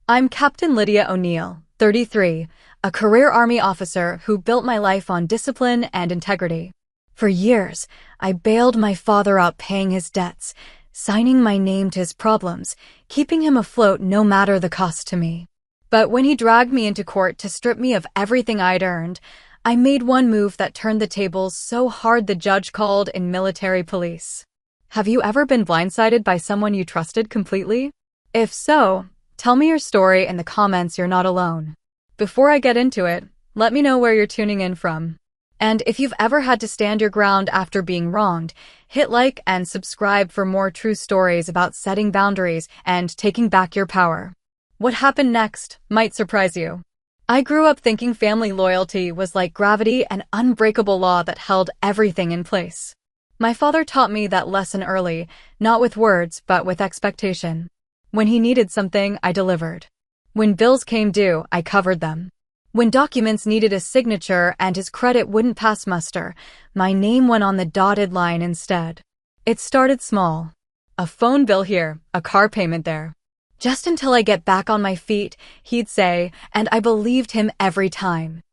I'm Captain Lydia O'Neill, 33, a career Army officer who built my life on discipline and integrity. For years, I bailed my father out paying his debts, signing my name to his problems, keeping him afloat no matter the cost to me. But when he dragged me into court to strip me of everything I'd earned, I made one move that turned the tables so hard the judge called in military police. Have you ever been blindsided by someone you trusted completely? If so, tell me your story in the comments. You're not alone. Before I get into it, let me know where you're tuning in from. And if you've ever had to stand your ground after being wronged, hit like and subscribe for more true stories about setting boundaries and taking back your power. What happened next might surprise you. I grew up thinking family loyalty was like gravity, an unbreakable law that held everything in place. My father taught me that lesson early, not with words but with expectation. When he needed something, I delivered. When bills came due, I covered them. When documents needed a signature and his credit wouldn't pass muster, my name went on the dotted line instead. It started small. A phone bill here, a car payment there. Just until I get back on my feet, he'd say, and I believed him every time.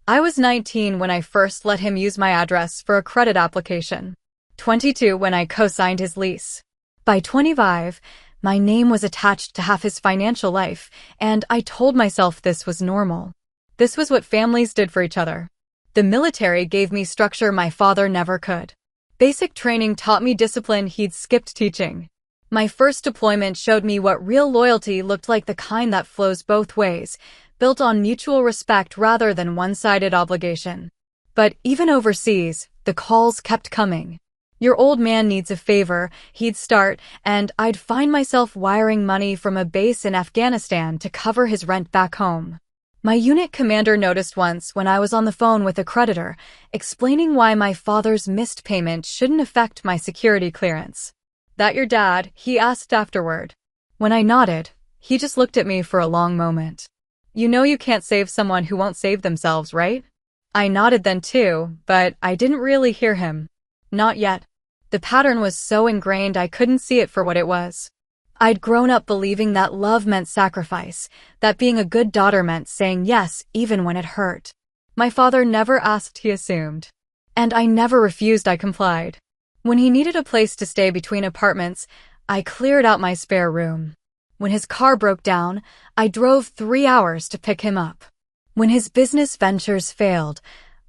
I was 19 when I first let him use my address for a credit application. 22 when I co-signed his lease. By 25, my name was attached to half his financial life, and I told myself this was normal. This was what families did for each other. The military gave me structure my father never could. Basic training taught me discipline he'd skipped teaching. My first deployment showed me what real loyalty looked like, the kind that flows both ways, built on mutual respect rather than one-sided obligation. But even overseas, the calls kept coming. Your old man needs a favor, he'd start, and I'd find myself wiring money from a base in Afghanistan to cover his rent back home. My unit commander noticed once when I was on the phone with a creditor, explaining why my father's missed payment shouldn't affect my security clearance. "That your dad?" he asked afterward. When I nodded, he just looked at me for a long moment. "You know you can't save someone who won't save themselves, right?" I nodded then too, but I didn't really hear him. Not yet. The pattern was so ingrained I couldn't see it for what it was. I'd grown up believing that love meant sacrifice, that being a good daughter meant saying yes even when it hurt. My father never asked, he assumed. And I never refused, I complied. When he needed a place to stay between apartments, I cleared out my spare room. When his car broke down, I drove 3 hours to pick him up. When his business ventures failed,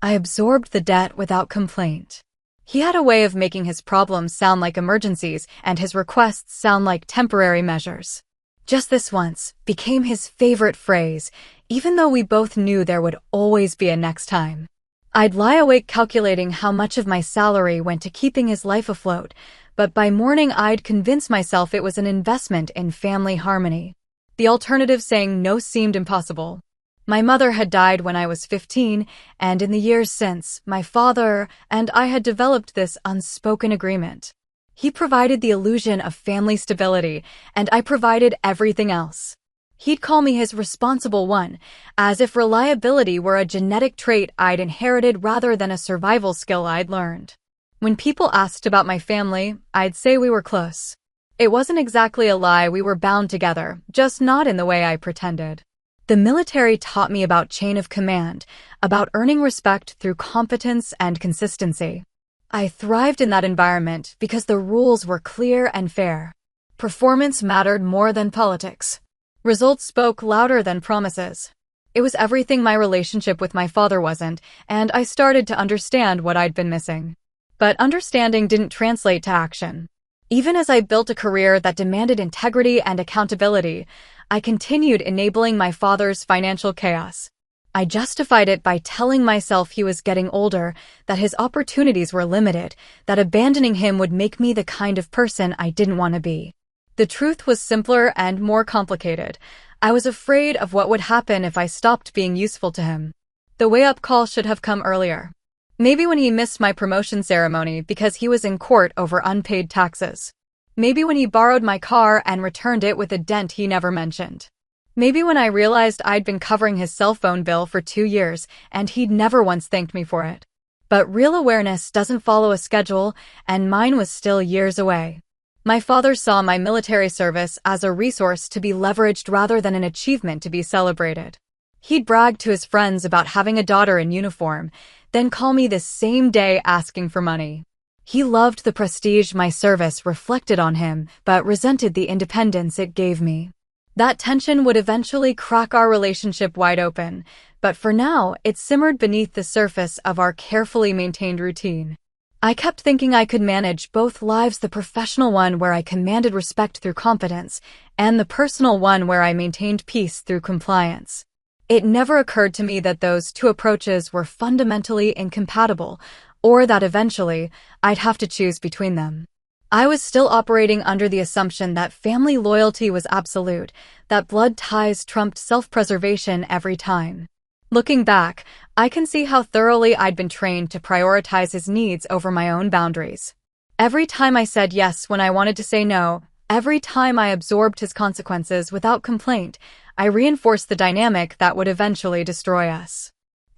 I absorbed the debt without complaint. He had a way of making his problems sound like emergencies and his requests sound like temporary measures. "Just this once" became his favorite phrase, even though we both knew there would always be a next time. I'd lie awake calculating how much of my salary went to keeping his life afloat, but by morning I'd convince myself it was an investment in family harmony. The alternative, saying no, seemed impossible. My mother had died when I was 15, and in the years since, my father and I had developed this unspoken agreement. He provided the illusion of family stability, and I provided everything else. He'd call me his responsible one, as if reliability were a genetic trait I'd inherited rather than a survival skill I'd learned. When people asked about my family, I'd say we were close. It wasn't exactly a lie, we were bound together, just not in the way I pretended. The military taught me about chain of command, about earning respect through competence and consistency. I thrived in that environment because the rules were clear and fair. Performance mattered more than politics. Results spoke louder than promises. It was everything my relationship with my father wasn't, and I started to understand what I'd been missing. But understanding didn't translate to action. Even as I built a career that demanded integrity and accountability, I continued enabling my father's financial chaos. I justified it by telling myself he was getting older, that his opportunities were limited, that abandoning him would make me the kind of person I didn't want to be. The truth was simpler and more complicated. I was afraid of what would happen if I stopped being useful to him. The wake-up call should have come earlier. Maybe when he missed my promotion ceremony because he was in court over unpaid taxes. Maybe when he borrowed my car and returned it with a dent he never mentioned. Maybe when I realized I'd been covering his cell phone bill for 2 years and he'd never once thanked me for it. But real awareness doesn't follow a schedule, and mine was still years away. My father saw my military service as a resource to be leveraged rather than an achievement to be celebrated. He'd brag to his friends about having a daughter in uniform, then call me the same day asking for money. He loved the prestige my service reflected on him, but resented the independence it gave me. That tension would eventually crack our relationship wide open, but for now, it simmered beneath the surface of our carefully maintained routine. I kept thinking I could manage both lives, the professional one where I commanded respect through competence, and the personal one where I maintained peace through compliance. It never occurred to me that those two approaches were fundamentally incompatible, or that eventually, I'd have to choose between them. I was still operating under the assumption that family loyalty was absolute, that blood ties trumped self-preservation every time. Looking back, I can see how thoroughly I'd been trained to prioritize his needs over my own boundaries. Every time I said yes when I wanted to say no, every time I absorbed his consequences without complaint, I reinforced the dynamic that would eventually destroy us.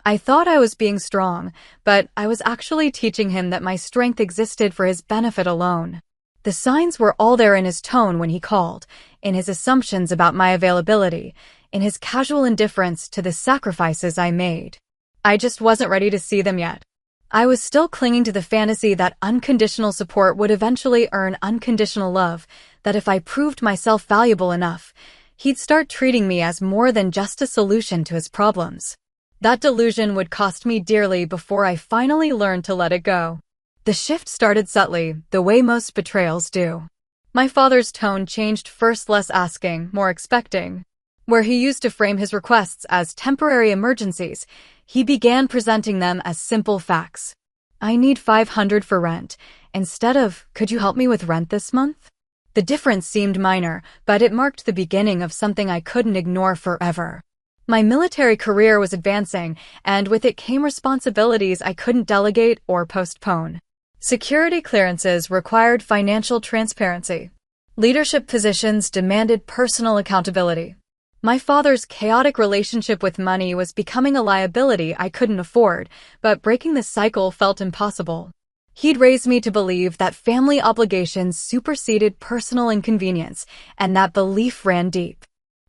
I thought I was being strong, but I was actually teaching him that my strength existed for his benefit alone. The signs were all there in his tone when he called, in his assumptions about my availability, in his casual indifference to the sacrifices I made. I just wasn't ready to see them yet. I was still clinging to the fantasy that unconditional support would eventually earn unconditional love, that if I proved myself valuable enough, he'd start treating me as more than just a solution to his problems. That delusion would cost me dearly before I finally learned to let it go. The shift started subtly, the way most betrayals do. My father's tone changed, first less asking, more expecting. Where he used to frame his requests as temporary emergencies, he began presenting them as simple facts. I need $500 for rent, instead of, could you help me with rent this month? The difference seemed minor, but it marked the beginning of something I couldn't ignore forever. My military career was advancing, and with it came responsibilities I couldn't delegate or postpone. Security clearances required financial transparency. Leadership positions demanded personal accountability. My father's chaotic relationship with money was becoming a liability I couldn't afford, but breaking the cycle felt impossible. He'd raised me to believe that family obligations superseded personal inconvenience, and that belief ran deep.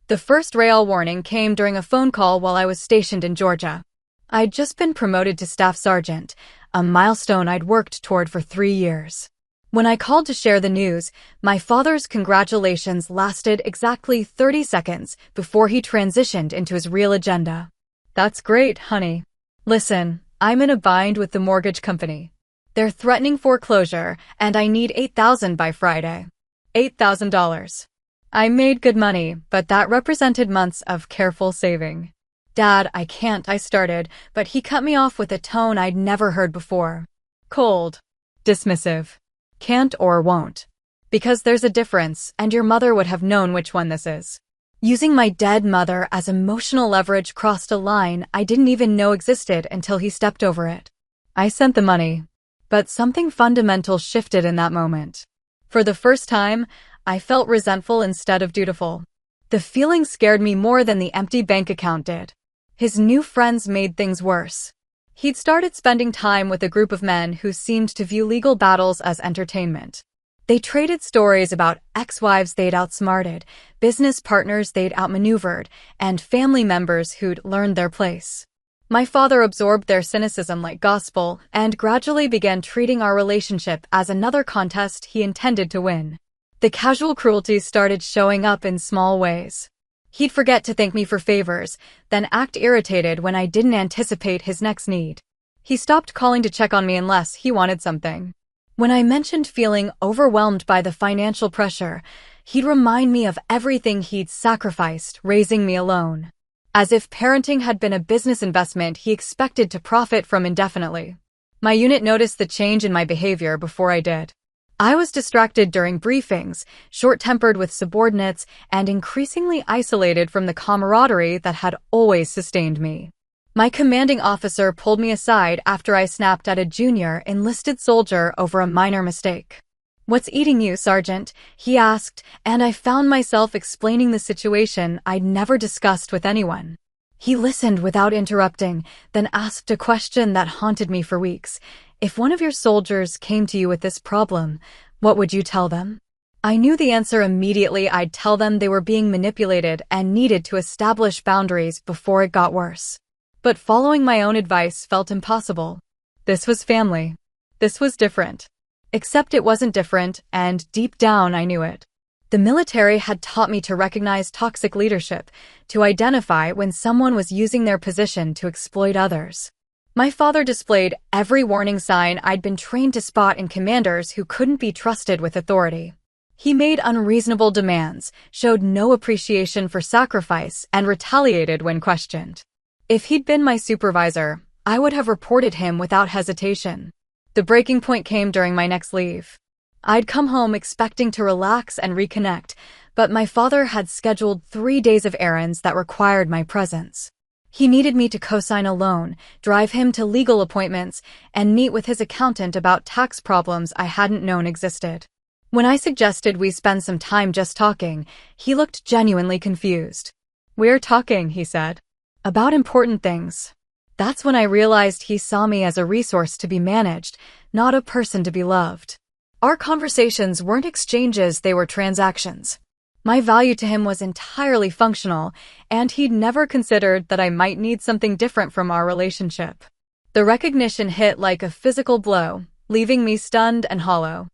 The first real warning came during a phone call while I was stationed in Georgia. I'd just been promoted to staff sergeant, a milestone I'd worked toward for 3 years. When I called to share the news, my father's congratulations lasted exactly 30 seconds before he transitioned into his real agenda. That's great, honey. Listen, I'm in a bind with the mortgage company. They're threatening foreclosure, and I need $8,000 by Friday. $8,000. I made good money, but that represented months of careful saving. Dad, I can't, I started, but he cut me off with a tone I'd never heard before. Cold. Dismissive. Can't or won't. Because there's a difference, and your mother would have known which one this is. Using my dead mother as emotional leverage crossed a line I didn't even know existed until he stepped over it. I sent the money. But something fundamental shifted in that moment. For the first time, I felt resentful instead of dutiful. The feeling scared me more than the empty bank account did. His new friends made things worse. He'd started spending time with a group of men who seemed to view legal battles as entertainment. They traded stories about ex-wives they'd outsmarted, business partners they'd outmaneuvered, and family members who'd learned their place. My father absorbed their cynicism like gospel and gradually began treating our relationship as another contest he intended to win. The casual cruelty started showing up in small ways. He'd forget to thank me for favors, then act irritated when I didn't anticipate his next need. He stopped calling to check on me unless he wanted something. When I mentioned feeling overwhelmed by the financial pressure, he'd remind me of everything he'd sacrificed raising me alone. As if parenting had been a business investment he expected to profit from indefinitely. My unit noticed the change in my behavior before I did. I was distracted during briefings, short-tempered with subordinates, and increasingly isolated from the camaraderie that had always sustained me. My commanding officer pulled me aside after I snapped at a junior enlisted soldier over a minor mistake. "What's eating you, Sergeant?" he asked, and I found myself explaining the situation I'd never discussed with anyone. He listened without interrupting, then asked a question that haunted me for weeks. "If one of your soldiers came to you with this problem, what would you tell them?" I knew the answer immediately. I'd tell them they were being manipulated and needed to establish boundaries before it got worse. But following my own advice felt impossible. This was family. This was different. Except it wasn't different, and deep down I knew it. The military had taught me to recognize toxic leadership, to identify when someone was using their position to exploit others. My father displayed every warning sign I'd been trained to spot in commanders who couldn't be trusted with authority. He made unreasonable demands, showed no appreciation for sacrifice, and retaliated when questioned. If he'd been my supervisor, I would have reported him without hesitation. The breaking point came during my next leave. I'd come home expecting to relax and reconnect, but my father had scheduled 3 days of errands that required my presence. He needed me to co-sign a loan, drive him to legal appointments, and meet with his accountant about tax problems I hadn't known existed. When I suggested we spend some time just talking, he looked genuinely confused. "We're talking," he said, "about important things." That's when I realized he saw me as a resource to be managed, not a person to be loved. Our conversations weren't exchanges, they were transactions. My value to him was entirely functional, and he'd never considered that I might need something different from our relationship. The recognition hit like a physical blow, leaving me stunned and hollow.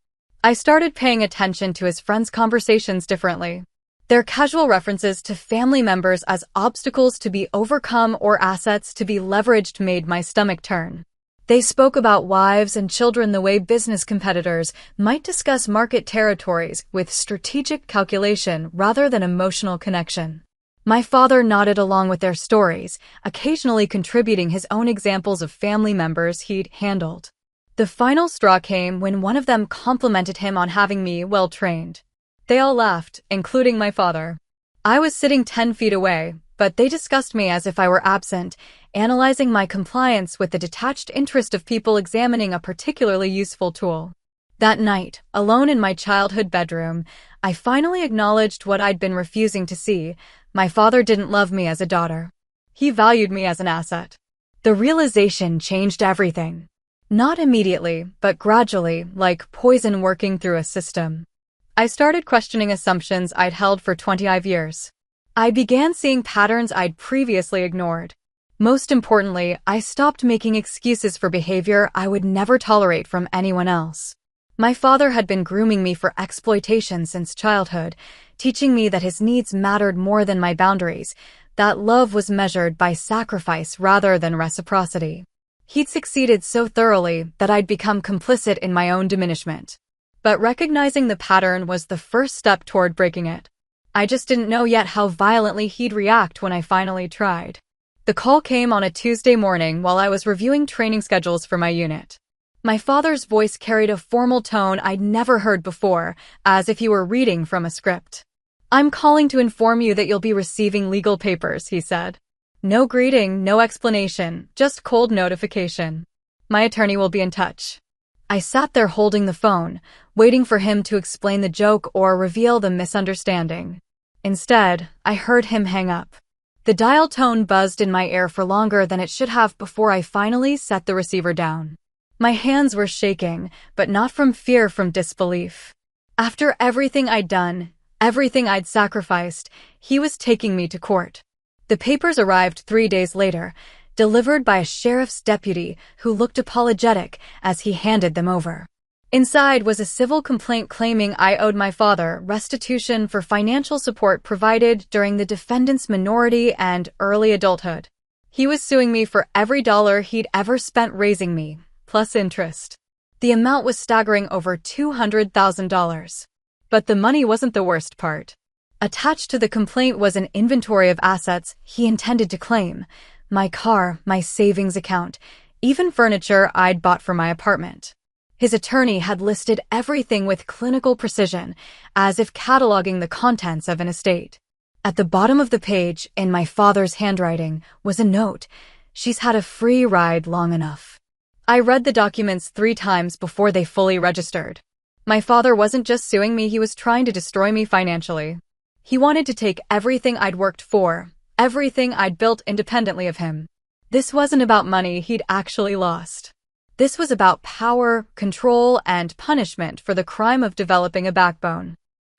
I started paying attention to his friends' conversations differently. Their casual references to family members as obstacles to be overcome or assets to be leveraged made my stomach turn. They spoke about wives and children the way business competitors might discuss market territories with strategic calculation rather than emotional connection. My father nodded along with their stories, occasionally contributing his own examples of family members he'd handled. The final straw came when one of them complimented him on having me well trained. They all laughed, including my father. I was sitting 10 feet away, but they discussed me as if I were absent, analyzing my compliance with the detached interest of people examining a particularly useful tool. That night, alone in my childhood bedroom, I finally acknowledged what I'd been refusing to see. My father didn't love me as a daughter. He valued me as an asset. The realization changed everything. Not immediately, but gradually, like poison working through a system. I started questioning assumptions I'd held for 25 years. I began seeing patterns I'd previously ignored. Most importantly, I stopped making excuses for behavior I would never tolerate from anyone else. My father had been grooming me for exploitation since childhood, teaching me that his needs mattered more than my boundaries, that love was measured by sacrifice rather than reciprocity. He'd succeeded so thoroughly that I'd become complicit in my own diminishment. But recognizing the pattern was the first step toward breaking it. I just didn't know yet how violently he'd react when I finally tried. The call came on a Tuesday morning while I was reviewing training schedules for my unit. My father's voice carried a formal tone I'd never heard before, as if he were reading from a script. "I'm calling to inform you that you'll be receiving legal papers," he said. No greeting, no explanation, just cold notification. "My attorney will be in touch." I sat there holding the phone, waiting for him to explain the joke or reveal the misunderstanding. Instead, I heard him hang up. The dial tone buzzed in my ear for longer than it should have before I finally set the receiver down. My hands were shaking, but not from fear, from disbelief. After everything I'd done, everything I'd sacrificed, he was taking me to court. The papers arrived 3 days later, delivered by a sheriff's deputy who looked apologetic as he handed them over. Inside was a civil complaint claiming I owed my father restitution for financial support provided during the defendant's minority and early adulthood. He was suing me for every dollar he'd ever spent raising me, plus interest. The amount was staggering, over $200,000. But the money wasn't the worst part. Attached to the complaint was an inventory of assets he intended to claim: my car, my savings account, even furniture I'd bought for my apartment. His attorney had listed everything with clinical precision, as if cataloging the contents of an estate. At the bottom of the page, in my father's handwriting, was a note: "She's had a free ride long enough." I read the documents 3 times before they fully registered. My father wasn't just suing me, he was trying to destroy me financially. He wanted to take everything I'd worked for, everything I'd built independently of him. This wasn't about money he'd actually lost. This was about power, control, and punishment for the crime of developing a backbone.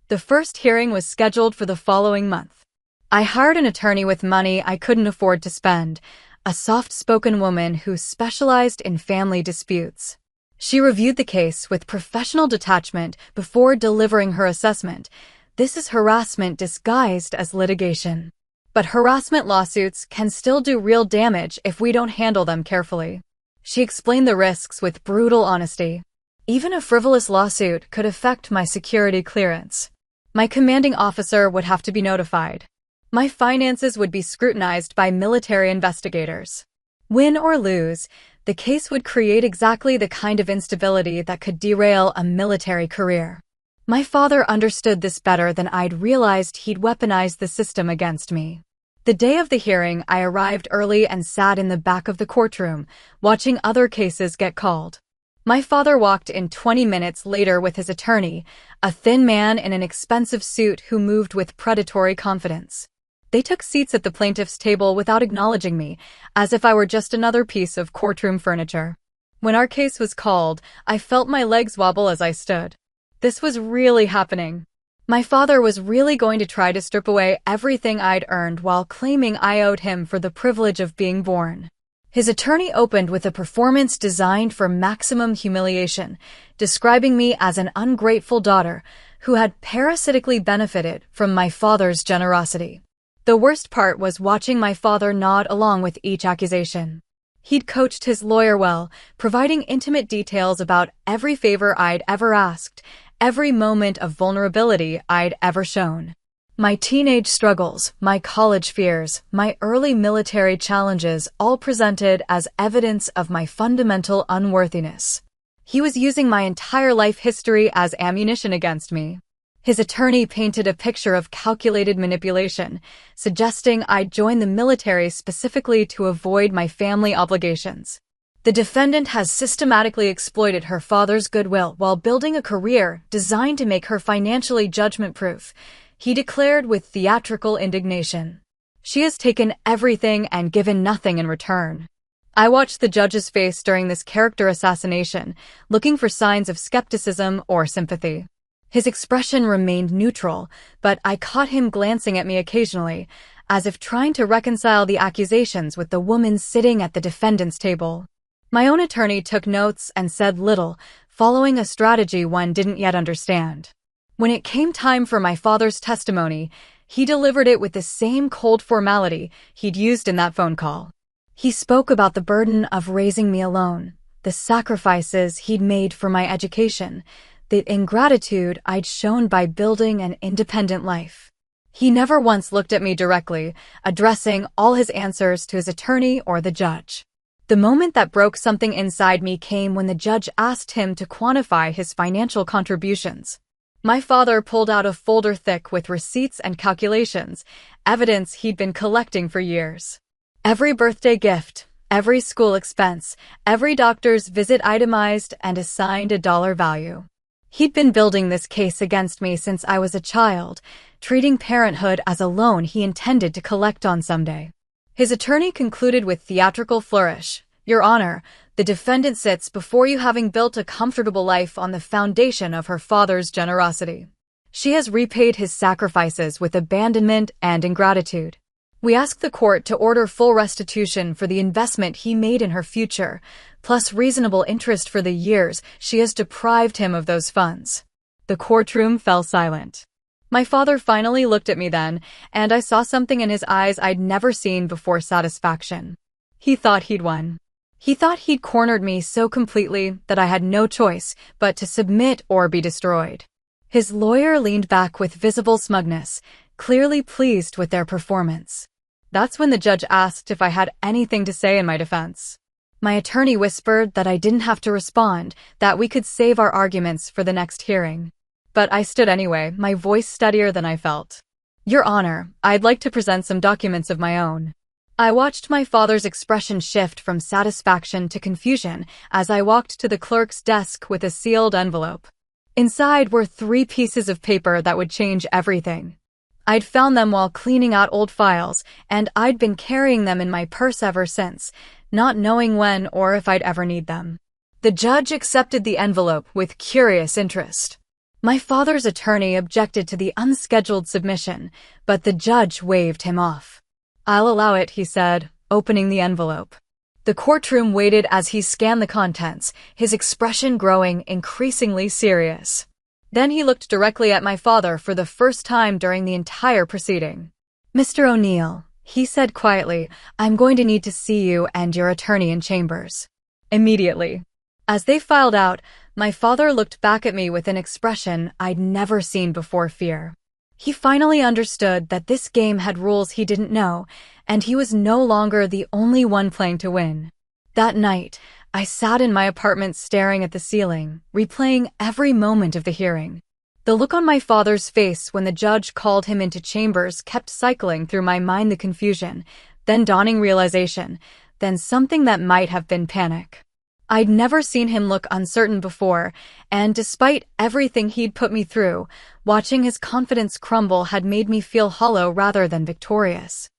The first hearing was scheduled for the following month. I hired an attorney with money I couldn't afford to spend, a soft-spoken woman who specialized in family disputes. She reviewed the case with professional detachment before delivering her assessment. This is harassment disguised as litigation. But harassment lawsuits can still do real damage if we don't handle them carefully. She explained the risks with brutal honesty. Even a frivolous lawsuit could affect my security clearance. My commanding officer would have to be notified. My finances would be scrutinized by military investigators. Win or lose, the case would create exactly the kind of instability that could derail a military career. My father understood this better than I'd realized. He'd weaponized the system against me. The day of the hearing, I arrived early and sat in the back of the courtroom, watching other cases get called. My father walked in 20 minutes later with his attorney, a thin man in an expensive suit who moved with predatory confidence. They took seats at the plaintiff's table without acknowledging me, as if I were just another piece of courtroom furniture. When our case was called, I felt my legs wobble as I stood. This was really happening. My father was really going to try to strip away everything I'd earned while claiming I owed him for the privilege of being born. His attorney opened with a performance designed for maximum humiliation, describing me as an ungrateful daughter who had parasitically benefited from my father's generosity. The worst part was watching my father nod along with each accusation. He'd coached his lawyer well, providing intimate details about every favor I'd ever asked, every moment of vulnerability I'd ever shown. My teenage struggles, my college fears, my early military challenges all presented as evidence of my fundamental unworthiness. He was using my entire life history as ammunition against me. His attorney painted a picture of calculated manipulation, suggesting I'd join the military specifically to avoid my family obligations. The defendant has systematically exploited her father's goodwill while building a career designed to make her financially judgment-proof, he declared with theatrical indignation. She has taken everything and given nothing in return. I watched the judge's face during this character assassination, looking for signs of skepticism or sympathy. His expression remained neutral, but I caught him glancing at me occasionally, as if trying to reconcile the accusations with the woman sitting at the defendant's table. My own attorney took notes and said little, following a strategy one didn't yet understand. When it came time for my father's testimony, he delivered it with the same cold formality he'd used in that phone call. He spoke about the burden of raising me alone, the sacrifices he'd made for my education, the ingratitude I'd shown by building an independent life. He never once looked at me directly, addressing all his answers to his attorney or the judge. The moment that broke something inside me came when the judge asked him to quantify his financial contributions. My father pulled out a folder thick with receipts and calculations, evidence he'd been collecting for years. Every birthday gift, every school expense, every doctor's visit itemized and assigned a dollar value. He'd been building this case against me since I was a child, treating parenthood as a loan he intended to collect on someday. His attorney concluded with theatrical flourish, "Your Honor, the defendant sits before you having built a comfortable life on the foundation of her father's generosity. She has repaid his sacrifices with abandonment and ingratitude. We ask the court to order full restitution for the investment he made in her future, plus reasonable interest for the years she has deprived him of those funds." The courtroom fell silent. My father finally looked at me then, and I saw something in his eyes I'd never seen before: satisfaction. He thought he'd won. He thought he'd cornered me so completely that I had no choice but to submit or be destroyed. His lawyer leaned back with visible smugness, clearly pleased with their performance. That's when the judge asked if I had anything to say in my defense. My attorney whispered that I didn't have to respond, that we could save our arguments for the next hearing. But I stood anyway, my voice steadier than I felt. "Your Honor, I'd like to present some documents of my own." I watched my father's expression shift from satisfaction to confusion as I walked to the clerk's desk with a sealed envelope. Inside were 3 pieces of paper that would change everything. I'd found them while cleaning out old files, and I'd been carrying them in my purse ever since, not knowing when or if I'd ever need them. The judge accepted the envelope with curious interest. My father's attorney objected to the unscheduled submission, but the judge waved him off. "I'll allow it," he said, opening the envelope. The courtroom waited as he scanned the contents, his expression growing increasingly serious. Then he looked directly at my father for the first time during the entire proceeding. "Mr. O'Neill," he said quietly, "I'm going to need to see you and your attorney in chambers." Immediately. As they filed out, my father looked back at me with an expression I'd never seen before: fear. He finally understood that this game had rules he didn't know, and he was no longer the only one playing to win. That night, I sat in my apartment staring at the ceiling, replaying every moment of the hearing. The look on my father's face when the judge called him into chambers kept cycling through my mind: the confusion, then dawning realization, then something that might have been panic. I'd never seen him look uncertain before, and despite everything he'd put me through, watching his confidence crumble had made me feel hollow rather than victorious.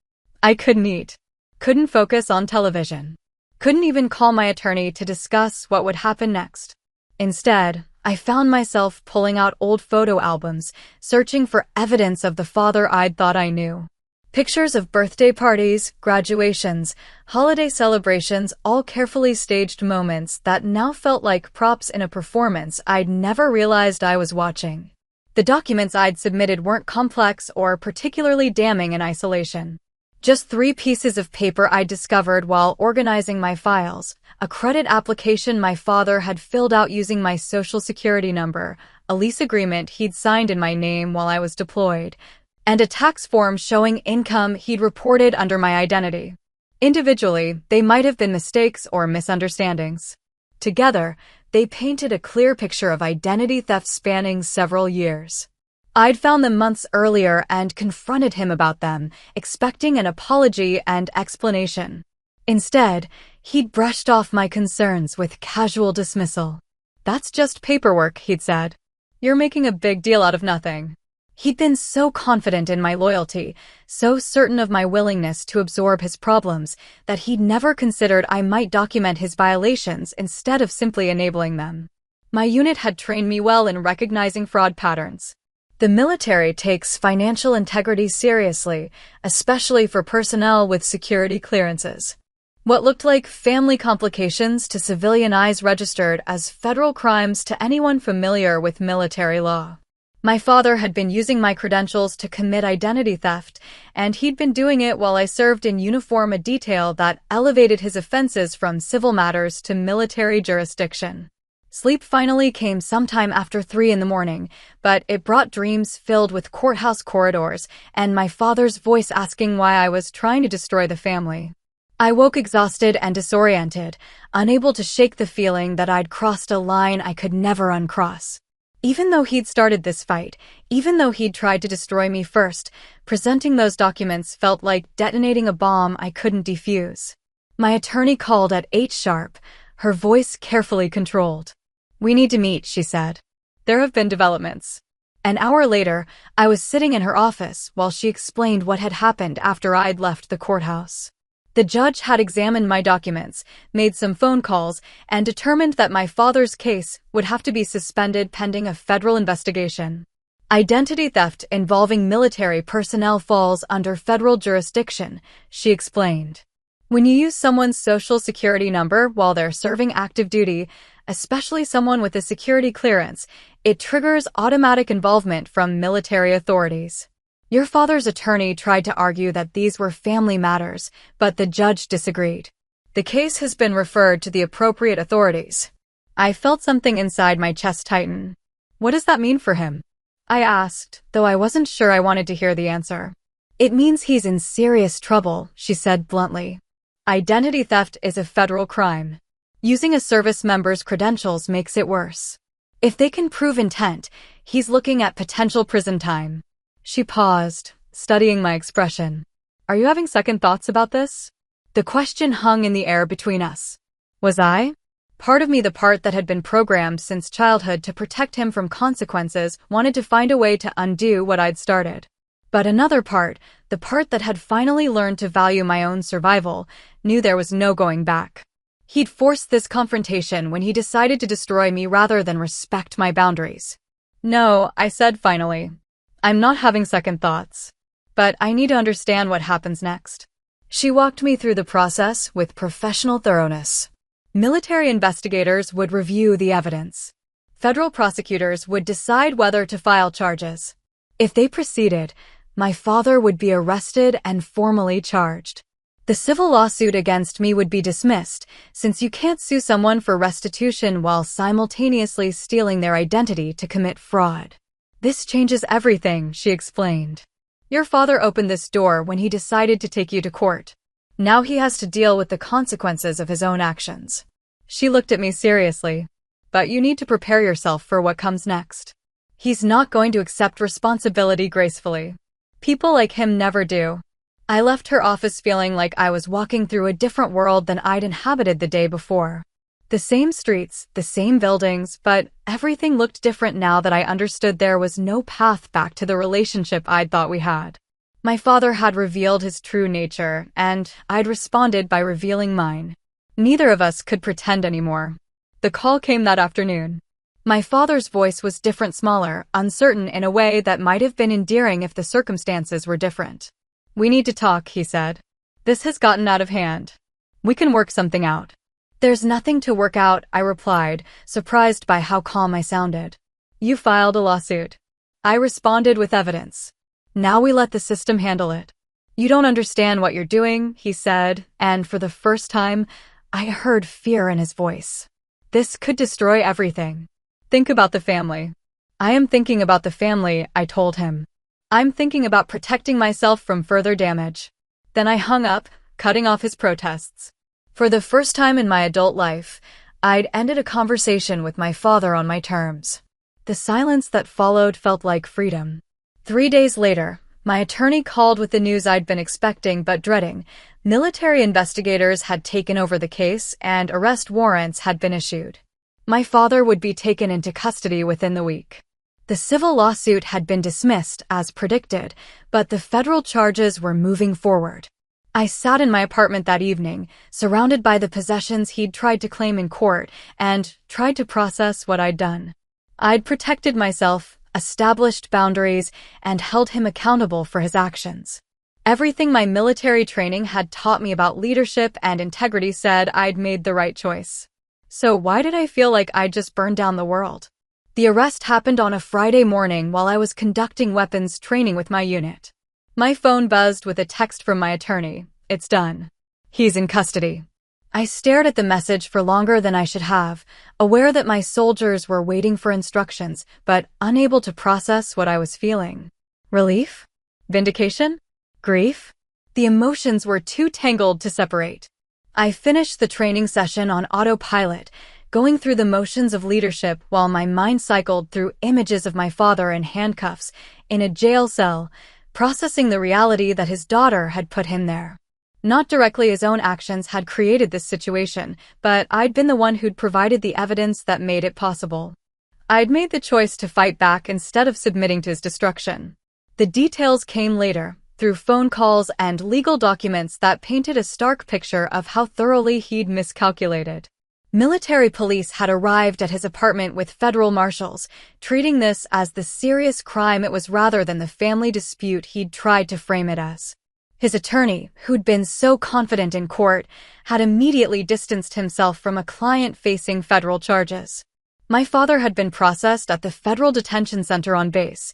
I couldn't eat, couldn't focus on television, couldn't even call my attorney to discuss what would happen next. Instead, I found myself pulling out old photo albums, searching for evidence of the father I'd thought I knew. Pictures of birthday parties, graduations, holiday celebrations, all carefully staged moments that now felt like props in a performance I'd never realized I was watching. The documents I'd submitted weren't complex or particularly damning in isolation. Just 3 pieces of paper I'd discovered while organizing my files: a credit application my father had filled out using my social security number, a lease agreement he'd signed in my name while I was deployed, and a tax form showing income he'd reported under my identity. Individually, they might have been mistakes or misunderstandings. Together, they painted a clear picture of identity theft spanning several years. I'd found them months earlier and confronted him about them, expecting an apology and explanation. Instead, he'd brushed off my concerns with casual dismissal. "That's just paperwork," he'd said. "You're making a big deal out of nothing." He'd been so confident in my loyalty, so certain of my willingness to absorb his problems, that he'd never considered I might document his violations instead of simply enabling them. My unit had trained me well in recognizing fraud patterns. The military takes financial integrity seriously, especially for personnel with security clearances. What looked like family complications to civilian eyes registered as federal crimes to anyone familiar with military law. My father had been using my credentials to commit identity theft, and he'd been doing it while I served in uniform, a detail that elevated his offenses from civil matters to military jurisdiction. Sleep finally came sometime after 3 in the morning, but it brought dreams filled with courthouse corridors and my father's voice asking why I was trying to destroy the family. I woke exhausted and disoriented, unable to shake the feeling that I'd crossed a line I could never uncross. Even though he'd started this fight, even though he'd tried to destroy me first, presenting those documents felt like detonating a bomb I couldn't defuse. My attorney called at 8 sharp, her voice carefully controlled. "We need to meet," she said. "There have been developments." An hour later, I was sitting in her office while she explained what had happened after I'd left the courthouse. The judge had examined my documents, made some phone calls, and determined that my father's case would have to be suspended pending a federal investigation. Identity theft involving military personnel falls under federal jurisdiction, she explained. When you use someone's social security number while they're serving active duty, especially someone with a security clearance, it triggers automatic involvement from military authorities. Your father's attorney tried to argue that these were family matters, but the judge disagreed. The case has been referred to the appropriate authorities. I felt something inside my chest tighten. What does that mean for him? I asked, though I wasn't sure I wanted to hear the answer. It means he's in serious trouble, she said bluntly. Identity theft is a federal crime. Using a service member's credentials makes it worse. If they can prove intent, he's looking at potential prison time. She paused, studying my expression. Are you having second thoughts about this? The question hung in the air between us. Was I? Part of me, the part that had been programmed since childhood to protect him from consequences, wanted to find a way to undo what I'd started. But another part, the part that had finally learned to value my own survival, knew there was no going back. He'd forced this confrontation when he decided to destroy me rather than respect my boundaries. No, I said finally. I'm not having second thoughts. But I need to understand what happens next. She walked me through the process with professional thoroughness. Military investigators would review the evidence. Federal prosecutors would decide whether to file charges. If they proceeded, my father would be arrested and formally charged. The civil lawsuit against me would be dismissed, since you can't sue someone for restitution while simultaneously stealing their identity to commit fraud. This changes everything, she explained. Your father opened this door when he decided to take you to court. Now he has to deal with the consequences of his own actions. She looked at me seriously. But you need to prepare yourself for what comes next. He's not going to accept responsibility gracefully. People like him never do. I left her office feeling like I was walking through a different world than I'd inhabited the day before. The same streets, the same buildings, but everything looked different now that I understood there was no path back to the relationship I'd thought we had. My father had revealed his true nature, and I'd responded by revealing mine. Neither of us could pretend anymore. The call came that afternoon. My father's voice was different, smaller, uncertain in a way that might have been endearing if the circumstances were different. We need to talk, he said. This has gotten out of hand. We can work something out. There's nothing to work out, I replied, surprised by how calm I sounded. You filed a lawsuit. I responded with evidence. Now we let the system handle it. You don't understand what you're doing, he said, and for the first time, I heard fear in his voice. This could destroy everything. Think about the family. I am thinking about the family, I told him. I'm thinking about protecting myself from further damage. Then I hung up, cutting off his protests. For the first time in my adult life, I'd ended a conversation with my father on my terms. The silence that followed felt like freedom. 3 days later, my attorney called with the news I'd been expecting but dreading. Military investigators had taken over the case and arrest warrants had been issued. My father would be taken into custody within the week. The civil lawsuit had been dismissed as predicted, but the federal charges were moving forward. I sat in my apartment that evening, surrounded by the possessions he'd tried to claim in court, and tried to process what I'd done. I'd protected myself, established boundaries, and held him accountable for his actions. Everything my military training had taught me about leadership and integrity said I'd made the right choice. So why did I feel like I'd just burned down the world? The arrest happened on a Friday morning while I was conducting weapons training with my unit. My phone buzzed with a text from my attorney. It's done. He's in custody. I stared at the message for longer than I should have, aware that my soldiers were waiting for instructions, but unable to process what I was feeling. Relief? Vindication? Grief? The emotions were too tangled to separate. I finished the training session on autopilot, going through the motions of leadership while my mind cycled through images of my father in handcuffs, in a jail cell, processing the reality that his daughter had put him there. Not directly his own actions had created this situation, but I'd been the one who'd provided the evidence that made it possible. I'd made the choice to fight back instead of submitting to his destruction. The details came later, through phone calls and legal documents that painted a stark picture of how thoroughly he'd miscalculated. Military police had arrived at his apartment with federal marshals, treating this as the serious crime it was rather than the family dispute he'd tried to frame it as. His attorney, who'd been so confident in court, had immediately distanced himself from a client facing federal charges. My father had been processed at the Federal Detention Center on base,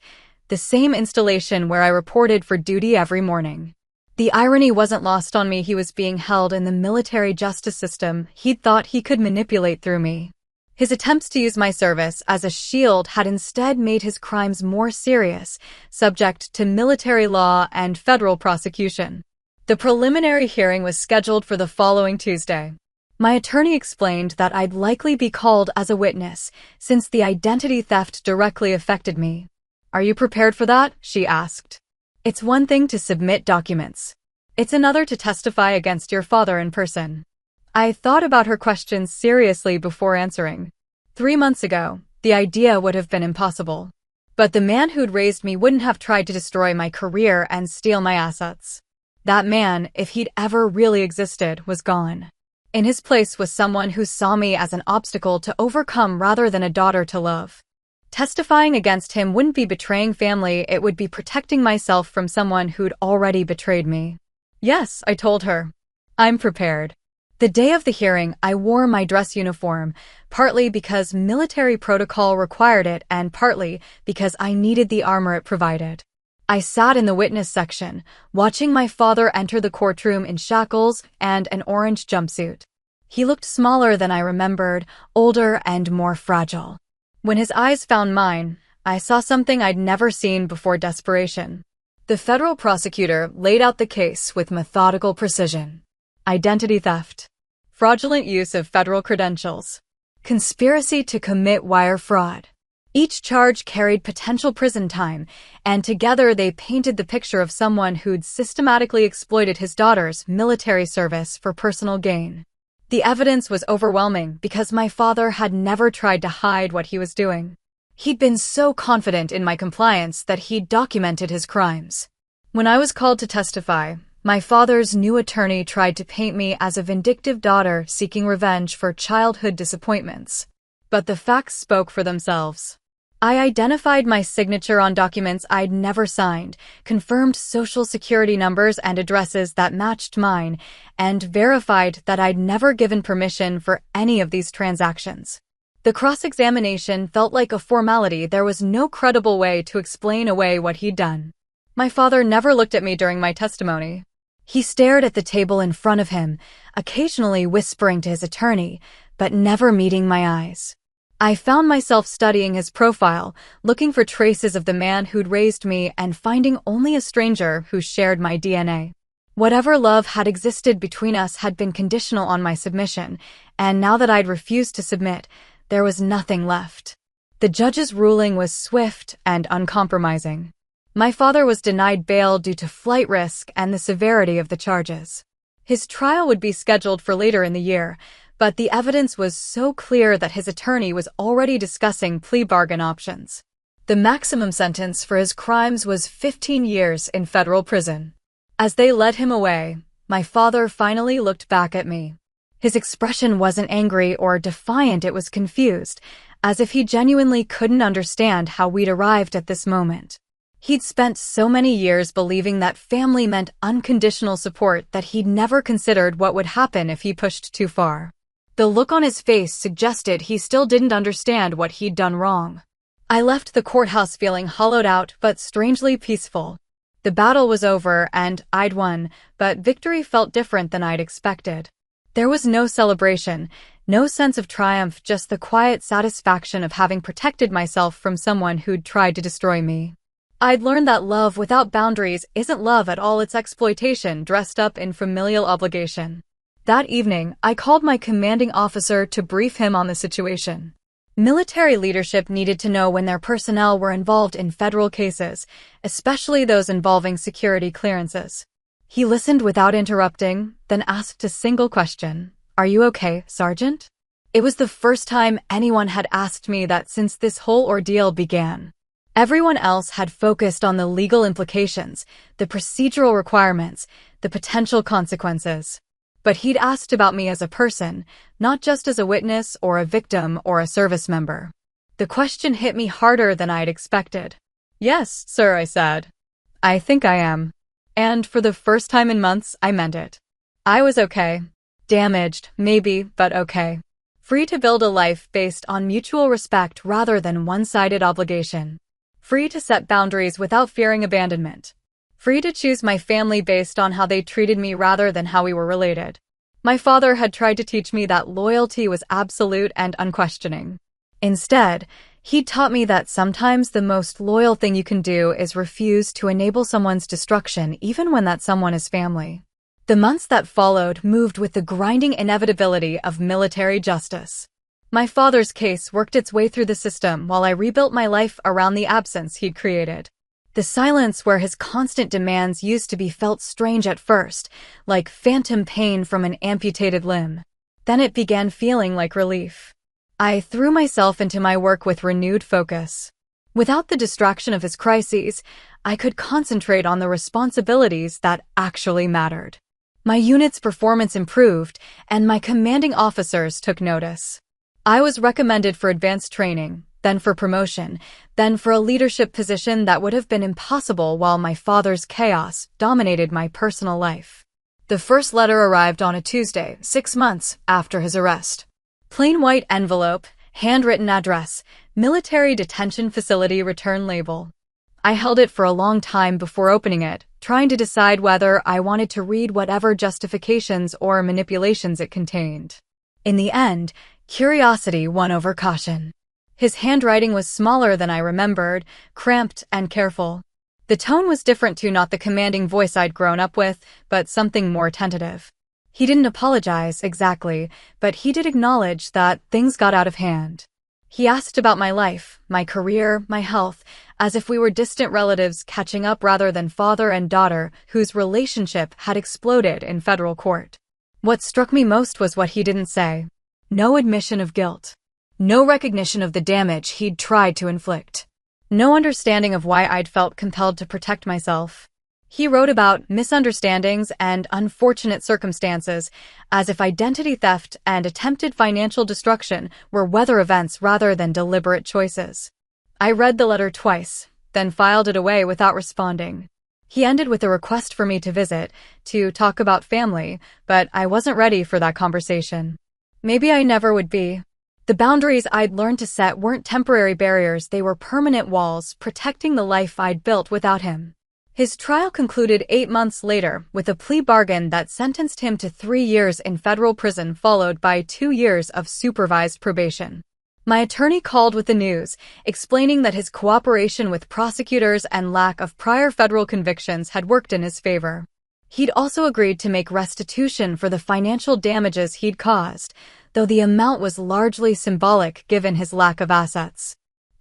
the same installation where I reported for duty every morning. The irony wasn't lost on me. He was being held in the military justice system he'd thought he could manipulate through me. His attempts to use my service as a shield had instead made his crimes more serious, subject to military law and federal prosecution. The preliminary hearing was scheduled for the following Tuesday. My attorney explained that I'd likely be called as a witness, since the identity theft directly affected me. Are you prepared for that? She asked. It's one thing to submit documents. It's another to testify against your father in person. I thought about her questions seriously before answering. 3 months ago, the idea would have been impossible. But the man who'd raised me wouldn't have tried to destroy my career and steal my assets. That man, if he'd ever really existed, was gone. In his place was someone who saw me as an obstacle to overcome rather than a daughter to love. Testifying against him wouldn't be betraying family, it would be protecting myself from someone who'd already betrayed me. Yes, I told her. I'm prepared. The day of the hearing, I wore my dress uniform, partly because military protocol required it and partly because I needed the armor it provided. I sat in the witness section, watching my father enter the courtroom in shackles and an orange jumpsuit. He looked smaller than I remembered, older and more fragile. When his eyes found mine, I saw something I'd never seen before: desperation. The federal prosecutor laid out the case with methodical precision. Identity theft, fraudulent use of federal credentials, conspiracy to commit wire fraud. Each charge carried potential prison time, and together they painted the picture of someone who'd systematically exploited his daughter's military service for personal gain. The evidence was overwhelming because my father had never tried to hide what he was doing. He'd been so confident in my compliance that he'd documented his crimes. When I was called to testify, my father's new attorney tried to paint me as a vindictive daughter seeking revenge for childhood disappointments. But the facts spoke for themselves. I identified my signature on documents I'd never signed, confirmed social security numbers and addresses that matched mine, and verified that I'd never given permission for any of these transactions. The cross-examination felt like a formality. There was no credible way to explain away what he'd done. My father never looked at me during my testimony. He stared at the table in front of him, occasionally whispering to his attorney, but never meeting my eyes. I found myself studying his profile, looking for traces of the man who'd raised me and finding only a stranger who shared my DNA. Whatever love had existed between us had been conditional on my submission, and now that I'd refused to submit, there was nothing left. The judge's ruling was swift and uncompromising. My father was denied bail due to flight risk and the severity of the charges. His trial would be scheduled for later in the year, but the evidence was so clear that his attorney was already discussing plea bargain options. The maximum sentence for his crimes was 15 years in federal prison. As they led him away, my father finally looked back at me. His expression wasn't angry or defiant, it was confused, as if he genuinely couldn't understand how we'd arrived at this moment. He'd spent so many years believing that family meant unconditional support that he'd never considered what would happen if he pushed too far. The look on his face suggested he still didn't understand what he'd done wrong. I left the courthouse feeling hollowed out but strangely peaceful. The battle was over and I'd won, but victory felt different than I'd expected. There was no celebration, no sense of triumph, just the quiet satisfaction of having protected myself from someone who'd tried to destroy me. I'd learned that love without boundaries isn't love at all, it's exploitation dressed up in familial obligation. That evening, I called my commanding officer to brief him on the situation. Military leadership needed to know when their personnel were involved in federal cases, especially those involving security clearances. He listened without interrupting, then asked a single question. "Are you okay, Sergeant?" It was the first time anyone had asked me that since this whole ordeal began. Everyone else had focused on the legal implications, the procedural requirements, the potential consequences. But he'd asked about me as a person, not just as a witness or a victim or a service member. The question hit me harder than I'd expected. "Yes, sir," I said. "I think I am." And for the first time in months, I meant it. I was okay. Damaged, maybe, but okay. Free to build a life based on mutual respect rather than one-sided obligation. Free to set boundaries without fearing abandonment. Free to choose my family based on how they treated me rather than how we were related. My father had tried to teach me that loyalty was absolute and unquestioning. Instead, he taught me that sometimes the most loyal thing you can do is refuse to enable someone's destruction even when that someone is family. The months that followed moved with the grinding inevitability of military justice. My father's case worked its way through the system while I rebuilt my life around the absence he'd created. The silence where his constant demands used to be felt strange at first, like phantom pain from an amputated limb. Then it began feeling like relief. I threw myself into my work with renewed focus. Without the distraction of his crises, I could concentrate on the responsibilities that actually mattered. My unit's performance improved, and my commanding officers took notice. I was recommended for advanced training, then for promotion, then for a leadership position that would have been impossible while my father's chaos dominated my personal life. The first letter arrived on a Tuesday, 6 months after his arrest. Plain white envelope, handwritten address, military detention facility return label. I held it for a long time before opening it, trying to decide whether I wanted to read whatever justifications or manipulations it contained. In the end, curiosity won over caution. His handwriting was smaller than I remembered, cramped and careful. The tone was different too, not the commanding voice I'd grown up with, but something more tentative. He didn't apologize exactly, but he did acknowledge that things got out of hand. He asked about my life, my career, my health, as if we were distant relatives catching up rather than father and daughter whose relationship had exploded in federal court. What struck me most was what he didn't say. No admission of guilt. No recognition of the damage he'd tried to inflict. No understanding of why I'd felt compelled to protect myself. He wrote about misunderstandings and unfortunate circumstances, as if identity theft and attempted financial destruction were weather events rather than deliberate choices. I read the letter twice, then filed it away without responding. He ended with a request for me to visit, to talk about family, but I wasn't ready for that conversation. Maybe I never would be. The boundaries I'd learned to set weren't temporary barriers, they were permanent walls protecting the life I'd built without him. His trial concluded 8 months later with a plea bargain that sentenced him to 3 years in federal prison, followed by 2 years of supervised probation. My attorney called with the news, explaining that his cooperation with prosecutors and lack of prior federal convictions had worked in his favor. He'd also agreed to make restitution for the financial damages he'd caused, though the amount was largely symbolic given his lack of assets.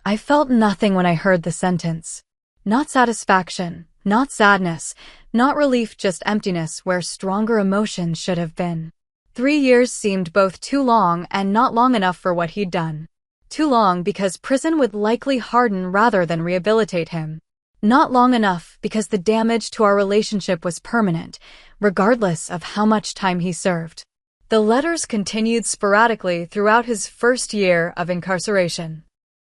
I felt nothing when I heard the sentence. Not satisfaction, not sadness, not relief, just emptiness where stronger emotions should have been. 3 years seemed both too long and not long enough for what he'd done. Too long because prison would likely harden rather than rehabilitate him. Not long enough because the damage to our relationship was permanent, regardless of how much time he served. The letters continued sporadically throughout his first year of incarceration.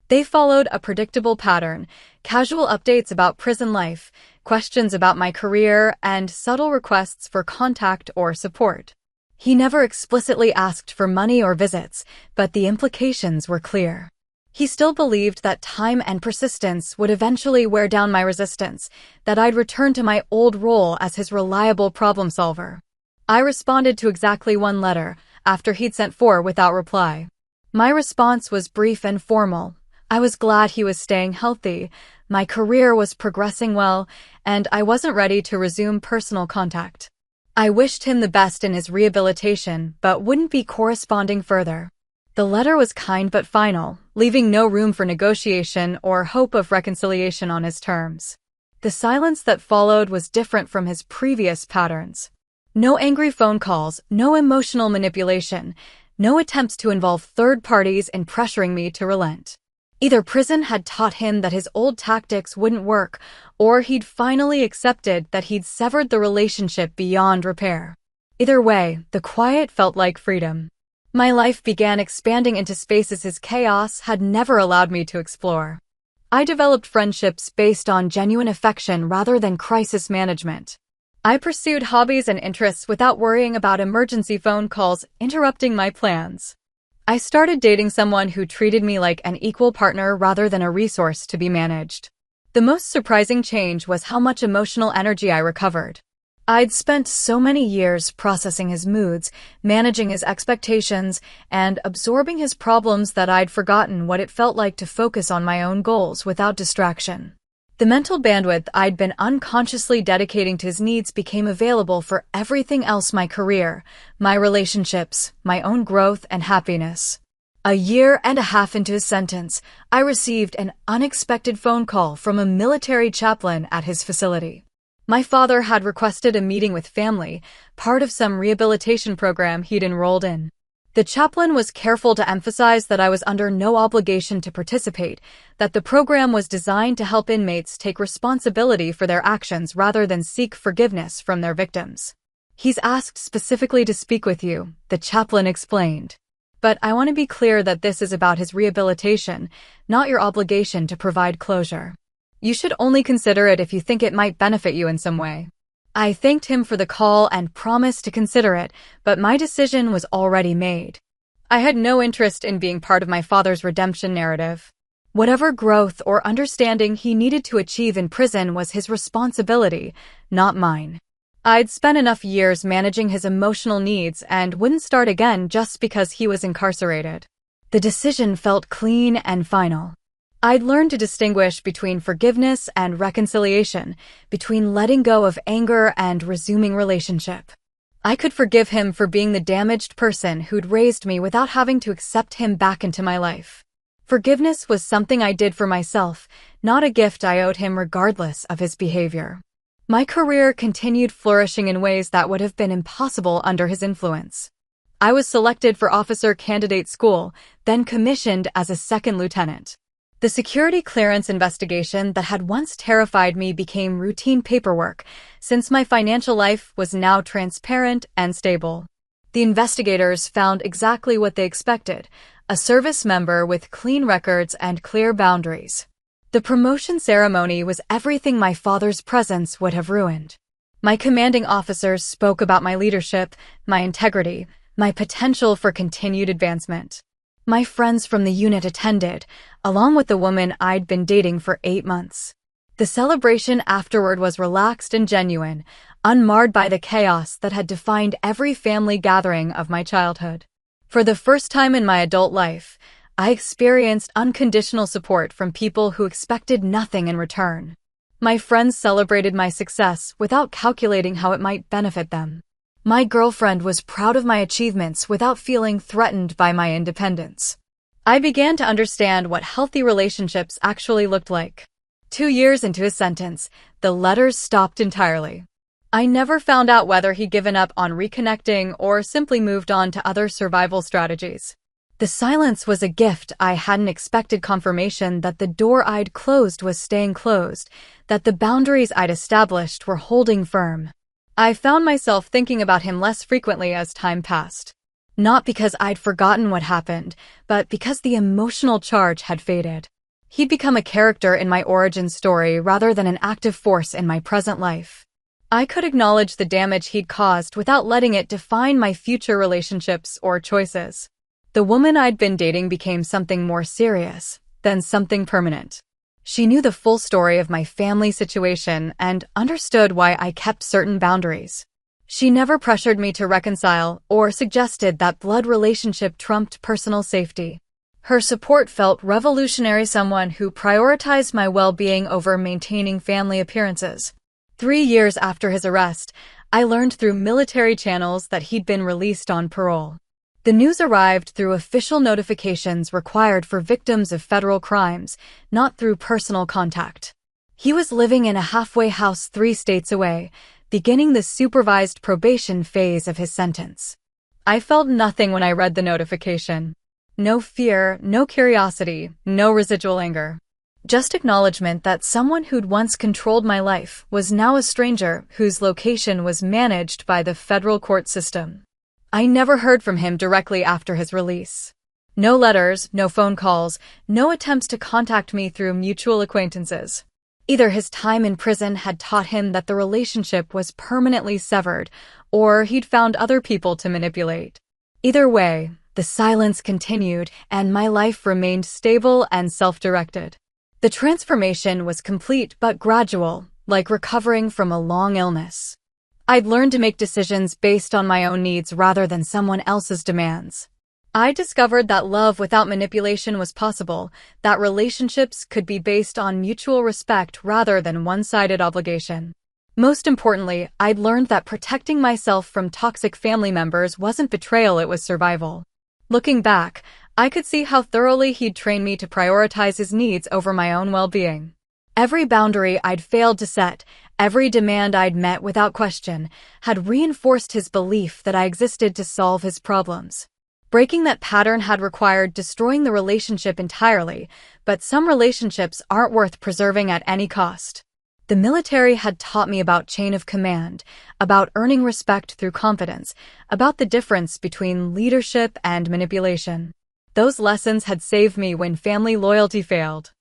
They followed a predictable pattern: casual updates about prison life, questions about my career, and subtle requests for contact or support. He never explicitly asked for money or visits, but the implications were clear. He still believed that time and persistence would eventually wear down my resistance, that I'd return to my old role as his reliable problem solver. I responded to exactly 1 letter, after he'd sent 4 without reply. My response was brief and formal. I was glad he was staying healthy, my career was progressing well, and I wasn't ready to resume personal contact. I wished him the best in his rehabilitation, but wouldn't be corresponding further. The letter was kind but final, leaving no room for negotiation or hope of reconciliation on his terms. The silence that followed was different from his previous patterns. No angry phone calls, no emotional manipulation, no attempts to involve third parties in pressuring me to relent. Either prison had taught him that his old tactics wouldn't work, or he'd finally accepted that he'd severed the relationship beyond repair. Either way, the quiet felt like freedom. My life began expanding into spaces his chaos had never allowed me to explore. I developed friendships based on genuine affection rather than crisis management. I pursued hobbies and interests without worrying about emergency phone calls interrupting my plans. I started dating someone who treated me like an equal partner rather than a resource to be managed. The most surprising change was how much emotional energy I recovered. I'd spent so many years processing his moods, managing his expectations, and absorbing his problems that I'd forgotten what it felt like to focus on my own goals without distraction. The mental bandwidth I'd been unconsciously dedicating to his needs became available for everything else: my career, my relationships, my own growth and happiness. 1.5 years into his sentence, I received an unexpected phone call from a military chaplain at his facility. My father had requested a meeting with family, part of some rehabilitation program he'd enrolled in. The chaplain was careful to emphasize that I was under no obligation to participate, that the program was designed to help inmates take responsibility for their actions rather than seek forgiveness from their victims. "He's asked specifically to speak with you," the chaplain explained. But I want to be clear that this is about his rehabilitation, not your obligation to provide closure. You should only consider it if you think it might benefit you in some way. I thanked him for the call and promised to consider it, but my decision was already made. I had no interest in being part of my father's redemption narrative. Whatever growth or understanding he needed to achieve in prison was his responsibility, not mine. I'd spent enough years managing his emotional needs and wouldn't start again just because he was incarcerated. The decision felt clean and final. I'd learned to distinguish between forgiveness and reconciliation, between letting go of anger and resuming relationship. I could forgive him for being the damaged person who'd raised me without having to accept him back into my life. Forgiveness was something I did for myself, not a gift I owed him regardless of his behavior. My career continued flourishing in ways that would have been impossible under his influence. I was selected for officer candidate school, then commissioned as a second lieutenant. The security clearance investigation that had once terrified me became routine paperwork, since my financial life was now transparent and stable. The investigators found exactly what they expected, a service member with clean records and clear boundaries. The promotion ceremony was everything my father's presence would have ruined. My commanding officers spoke about my leadership, my integrity, my potential for continued advancement. My friends from the unit attended, along with the woman I'd been dating for 8 months. The celebration afterward was relaxed and genuine, unmarred by the chaos that had defined every family gathering of my childhood. For the first time in my adult life, I experienced unconditional support from people who expected nothing in return. My friends celebrated my success without calculating how it might benefit them. My girlfriend was proud of my achievements without feeling threatened by my independence. I began to understand what healthy relationships actually looked like. 2 years into his sentence, the letters stopped entirely. I never found out whether he'd given up on reconnecting or simply moved on to other survival strategies. The silence was a gift. I hadn't expected confirmation that the door I'd closed was staying closed, that the boundaries I'd established were holding firm. I found myself thinking about him less frequently as time passed. Not because I'd forgotten what happened, but because the emotional charge had faded. He'd become a character in my origin story rather than an active force in my present life. I could acknowledge the damage he'd caused without letting it define my future relationships or choices. The woman I'd been dating became something more serious, then something permanent. She knew the full story of my family situation and understood why I kept certain boundaries. She never pressured me to reconcile or suggested that blood relationship trumped personal safety. Her support felt revolutionary, someone who prioritized my well-being over maintaining family appearances. 3 years after his arrest, I learned through military channels that he'd been released on parole. The news arrived through official notifications required for victims of federal crimes, not through personal contact. He was living in a halfway house 3 states away, beginning the supervised probation phase of his sentence. I felt nothing when I read the notification. No fear, no curiosity, no residual anger. Just acknowledgement that someone who'd once controlled my life was now a stranger whose location was managed by the federal court system. I never heard from him directly after his release. No letters, no phone calls, no attempts to contact me through mutual acquaintances. Either his time in prison had taught him that the relationship was permanently severed, or he'd found other people to manipulate. Either way, the silence continued, and my life remained stable and self-directed. The transformation was complete but gradual, like recovering from a long illness. I'd learned to make decisions based on my own needs rather than someone else's demands. I discovered that love without manipulation was possible, that relationships could be based on mutual respect rather than one-sided obligation. Most importantly, I'd learned that protecting myself from toxic family members wasn't betrayal, it was survival. Looking back, I could see how thoroughly he'd trained me to prioritize his needs over my own well-being. Every boundary I'd failed to set, every demand I'd met without question, had reinforced his belief that I existed to solve his problems. Breaking that pattern had required destroying the relationship entirely, but some relationships aren't worth preserving at any cost. The military had taught me about chain of command, about earning respect through confidence, about the difference between leadership and manipulation. Those lessons had saved me when family loyalty failed.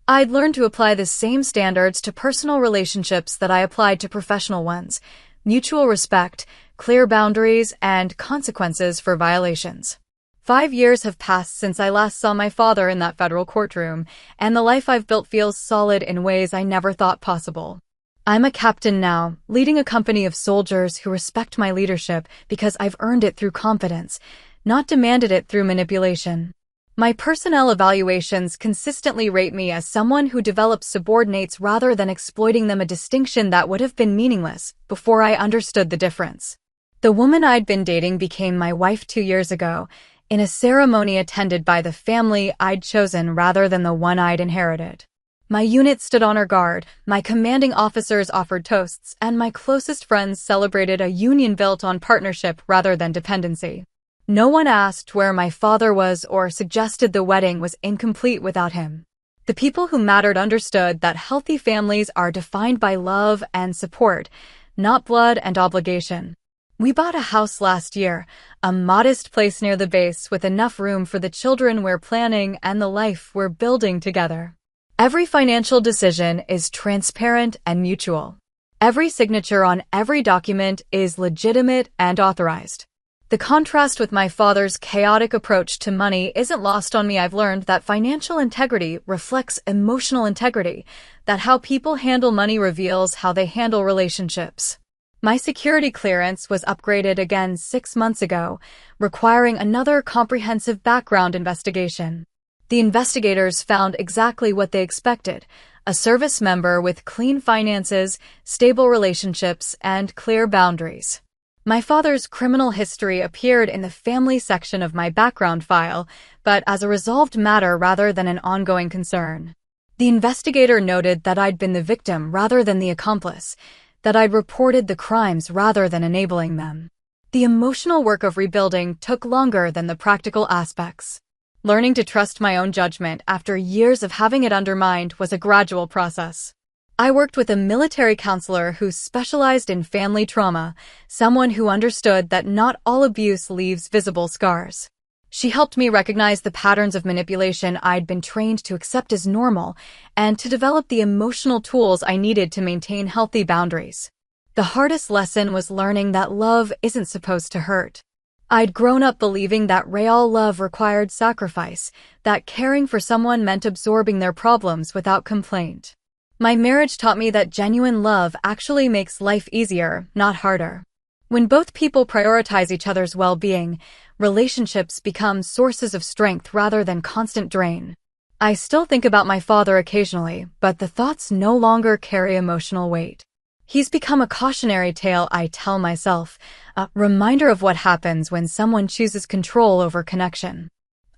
I'd learned to apply the same standards to personal relationships that I applied to professional ones: mutual respect, clear boundaries, and consequences for violations. 5 years have passed since I last saw my father in that federal courtroom, and the life I've built feels solid in ways I never thought possible. I'm a captain now, leading a company of soldiers who respect my leadership because I've earned it through confidence, not demanded it through manipulation. My personnel evaluations consistently rate me as someone who develops subordinates rather than exploiting them, a distinction that would have been meaningless before I understood the difference. The woman I'd been dating became my wife 2 years ago, in a ceremony attended by the family I'd chosen rather than the one I'd inherited. My unit stood on her guard, my commanding officers offered toasts, and my closest friends celebrated a union built on partnership rather than dependency. No one asked where my father was or suggested the wedding was incomplete without him. The people who mattered understood that healthy families are defined by love and support, not blood and obligation. We bought a house last year, a modest place near the base with enough room for the children we're planning and the life we're building together. Every financial decision is transparent and mutual. Every signature on every document is legitimate and authorized. The contrast with my father's chaotic approach to money isn't lost on me. I've learned that financial integrity reflects emotional integrity, that how people handle money reveals how they handle relationships. My security clearance was upgraded again 6 months ago, requiring another comprehensive background investigation. The investigators found exactly what they expected: a service member with clean finances, stable relationships, and clear boundaries. My father's criminal history appeared in the family section of my background file, but as a resolved matter rather than an ongoing concern. The investigator noted that I'd been the victim rather than the accomplice, that I'd reported the crimes rather than enabling them. The emotional work of rebuilding took longer than the practical aspects. Learning to trust my own judgment after years of having it undermined was a gradual process. I worked with a military counselor who specialized in family trauma, someone who understood that not all abuse leaves visible scars. She helped me recognize the patterns of manipulation I'd been trained to accept as normal and to develop the emotional tools I needed to maintain healthy boundaries. The hardest lesson was learning that love isn't supposed to hurt. I'd grown up believing that real love required sacrifice, that caring for someone meant absorbing their problems without complaint. My marriage taught me that genuine love actually makes life easier, not harder. When both people prioritize each other's well-being, relationships become sources of strength rather than constant drain. I still think about my father occasionally, but the thoughts no longer carry emotional weight. He's become a cautionary tale I tell myself, a reminder of what happens when someone chooses control over connection.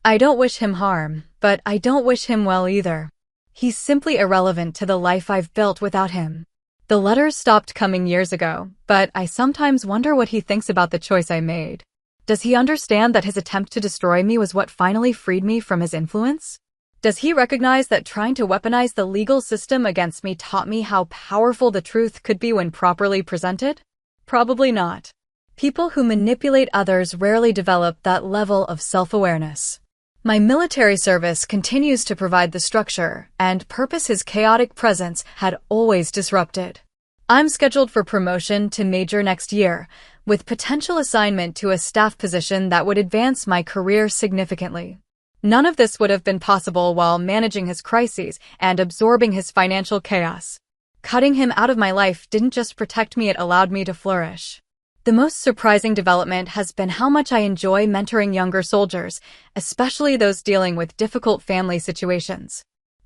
I don't wish him harm, but I don't wish him well either. He's simply irrelevant to the life I've built without him. The letters stopped coming years ago, but I sometimes wonder what he thinks about the choice I made. Does he understand that his attempt to destroy me was what finally freed me from his influence? Does he recognize that trying to weaponize the legal system against me taught me how powerful the truth could be when properly presented? Probably not. People who manipulate others rarely develop that level of self-awareness. My military service continues to provide the structure and purpose his chaotic presence had always disrupted. I'm scheduled for promotion to major next year, with potential assignment to a staff position that would advance my career significantly. None of this would have been possible while managing his crises and absorbing his financial chaos. Cutting him out of my life didn't just protect me, it allowed me to flourish. The most surprising development has been how much I enjoy mentoring younger soldiers, especially those dealing with difficult family situations.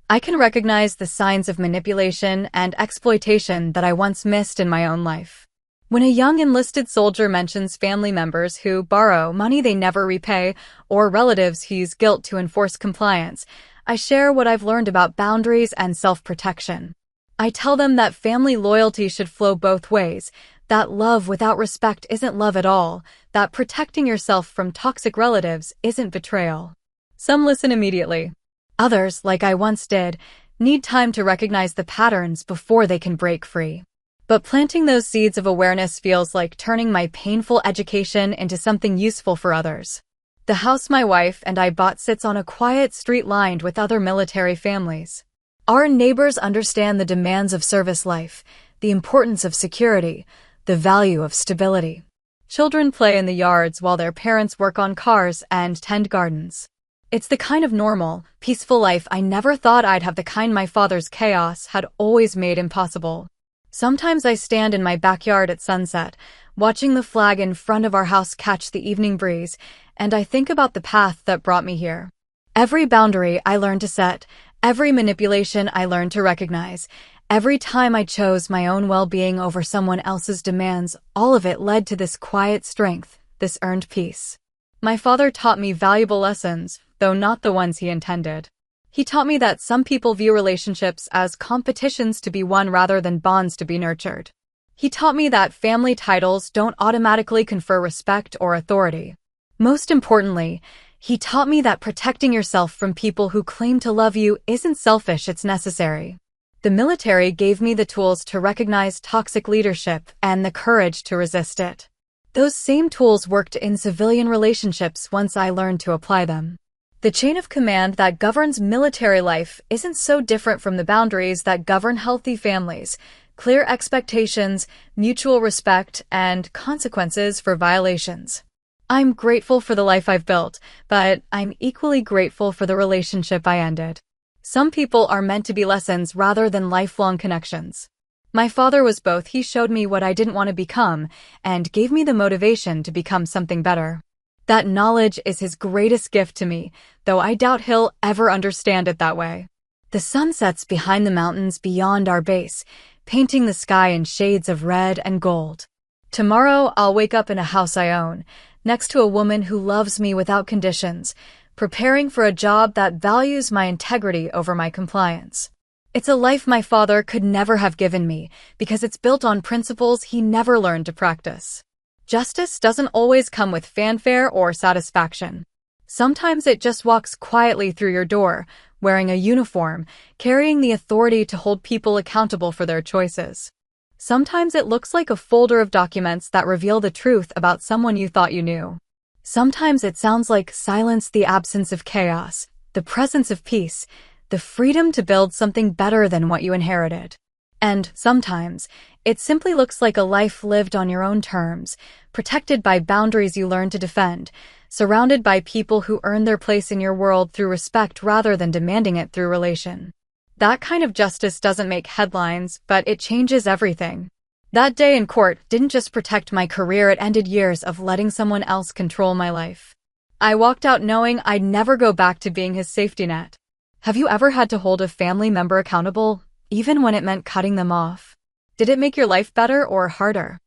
I can recognize the signs of manipulation and exploitation that I once missed in my own life. When a young enlisted soldier mentions family members who borrow money they never repay, or relatives who use guilt to enforce compliance, I share what I've learned about boundaries and self-protection. I tell them that family loyalty should flow both ways, that love without respect isn't love at all, that protecting yourself from toxic relatives isn't betrayal. Some listen immediately. Others, like I once did, need time to recognize the patterns before they can break free. But planting those seeds of awareness feels like turning my painful education into something useful for others. The house my wife and I bought sits on a quiet street lined with other military families. Our neighbors understand the demands of service life, the importance of security, the value of stability. Children play in the yards while their parents work on cars and tend gardens. It's the kind of normal, peaceful life I never thought I'd have, the kind my father's chaos had always made impossible. Sometimes I stand in my backyard at sunset, watching the flag in front of our house catch the evening breeze, and I think about the path that brought me here. Every boundary I learned to set, every manipulation I learned to recognize, every time I chose my own well-being over someone else's demands, all of it led to this quiet strength, this earned peace. My father taught me valuable lessons, though not the ones he intended. He taught me that some people view relationships as competitions to be won rather than bonds to be nurtured. He taught me that family titles don't automatically confer respect or authority. Most importantly, he taught me that protecting yourself from people who claim to love you isn't selfish, it's necessary. The military gave me the tools to recognize toxic leadership and the courage to resist it. Those same tools worked in civilian relationships once I learned to apply them. The chain of command that governs military life isn't so different from the boundaries that govern healthy families: clear expectations, mutual respect, and consequences for violations. I'm grateful for the life I've built, but I'm equally grateful for the relationship I ended. Some people are meant to be lessons rather than lifelong connections. My father was both. He showed me what I didn't want to become and gave me the motivation to become something better. That knowledge is his greatest gift to me, though I doubt he'll ever understand it that way. The sun sets behind the mountains beyond our base, painting the sky in shades of red and gold. Tomorrow, I'll wake up in a house I own, next to a woman who loves me without conditions, preparing for a job that values my integrity over my compliance. It's a life my father could never have given me because it's built on principles he never learned to practice. Justice doesn't always come with fanfare or satisfaction. Sometimes it just walks quietly through your door, wearing a uniform, carrying the authority to hold people accountable for their choices. Sometimes it looks like a folder of documents that reveal the truth about someone you thought you knew. Sometimes it sounds like silence, the absence of chaos, the presence of peace, the freedom to build something better than what you inherited. And sometimes it simply looks like a life lived on your own terms, protected by boundaries you learned to defend, surrounded by people who earn their place in your world through respect rather than demanding it through relation. That kind of justice doesn't make headlines, but it changes everything. That day in court didn't just protect my career, it ended years of letting someone else control my life. I walked out knowing I'd never go back to being his safety net. Have you ever had to hold a family member accountable, even when it meant cutting them off? Did it make your life better or harder?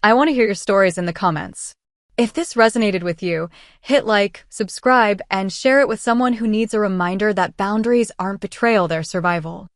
I want to hear your stories in the comments. If this resonated with you, hit like, subscribe, and share it with someone who needs a reminder that boundaries aren't betrayal, they're survival.